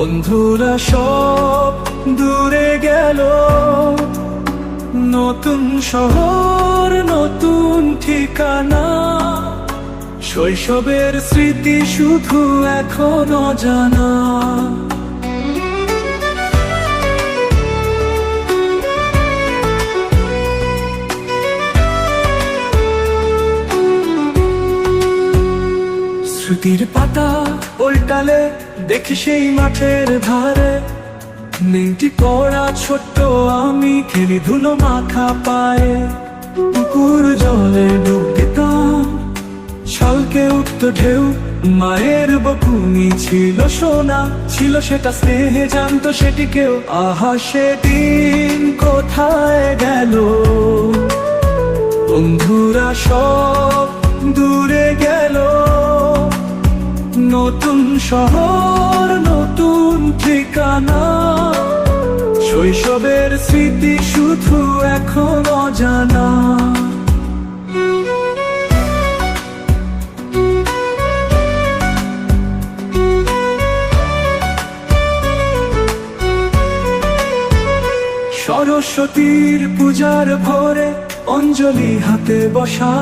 বন্ধুরা সব দূরে গেল, নতুন শহর নতুন ঠিকানা, শৈশবের স্মৃতি শুধু এখন অজানা। স্মৃতির পাতা উল্টালে দেখি সেই মাঠের ধারে মেয়েটি পড়া ছোট্ট আমি খেলি ধুলো মাখা পায়ে। পুকুর জলে ডুব দিতাম, ছলকে উঠত ঢেউ, মায়ের বকুনি ছিল সোনা, ছিল সেটা স্নেহে জানতো সেটি কেউ। আহা সেদিন কোথায় গেল, বন্ধুরা সব দূরে গেল, নতুন শহর নতুন ঠিকানা, শৈশবের স্মৃতি শুধু এখন অজানা। সরস্বতীর পূজার ভোরে অঞ্জলি হাতে বসা,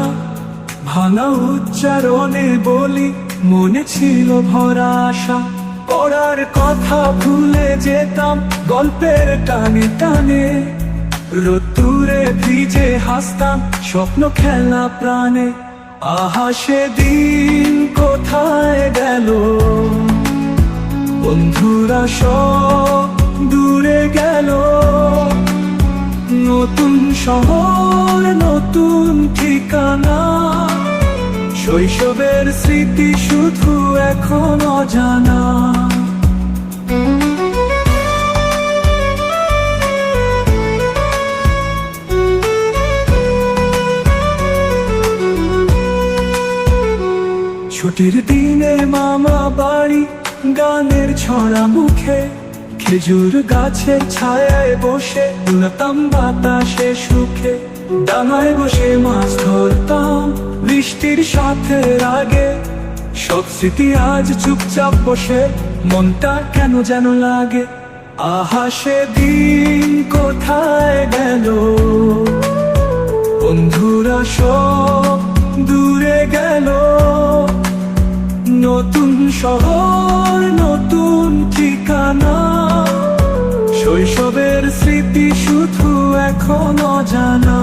ভাঙা উচ্চারণে বলি মনে ছিল ভরা আশা। পড়ার কথা ভুলে যেতাম গল্পের টানে টানে, রোদ্দুরে ভিজে হাসতাম স্বপ্ন খেলা প্রাণে। আহা সেদিন কোথায় গেল, বন্ধুরা সব দূরে গেল, নতুন শহর নতুন ঠিকানা, শৈশবের স্মৃতি শুধু এখন অজানা। ছুটির দিনে মামা বাড়ি, গানের ছড়া মুখে, খেজুর গাছের ছায়ায় বসে উড়তাম বাতাসে সুখে। ডাঙায় বসে মাছ ধরতাম বৃষ্টির সাথে রাগে, সব স্মৃতি আজ চুপচাপ বসে মনটা কেন যেন লাগে। আহা সেদিন কোথায় গেল, বন্ধুরা সব দূরে গেল, নতুন শহর নতুন ঠিকানা, শৈশবের স্মৃতি শুধু এখন অজানা।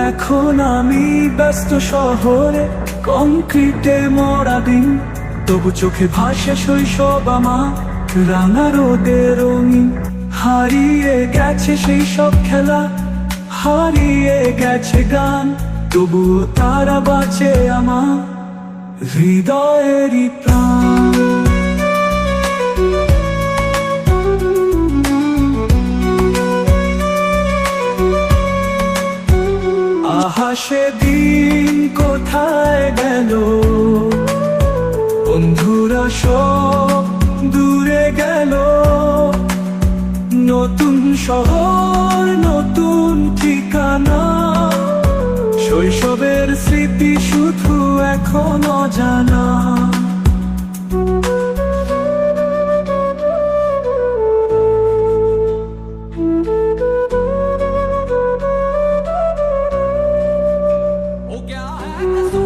এখন আমি ব্যস্ত শহরে, কংক্রিটে মরা দিন, তবু চোখে ভাসে শৈশব আমার রাঙা রোদে রঙিন। হারিয়ে গেছে সেই সব খেলা, হারিয়ে গেছে গান, তবুও তারা বাঁচে আমার হৃদয়েরই প্রাণ। আহা সেদিন কোথায় গেল, বন্ধুরা সব দূরে গেল, নতুন শহর নতুন ঠিকানা, শৈশবের স্মৃতি শুধু এখন অজানা। Oh, girl,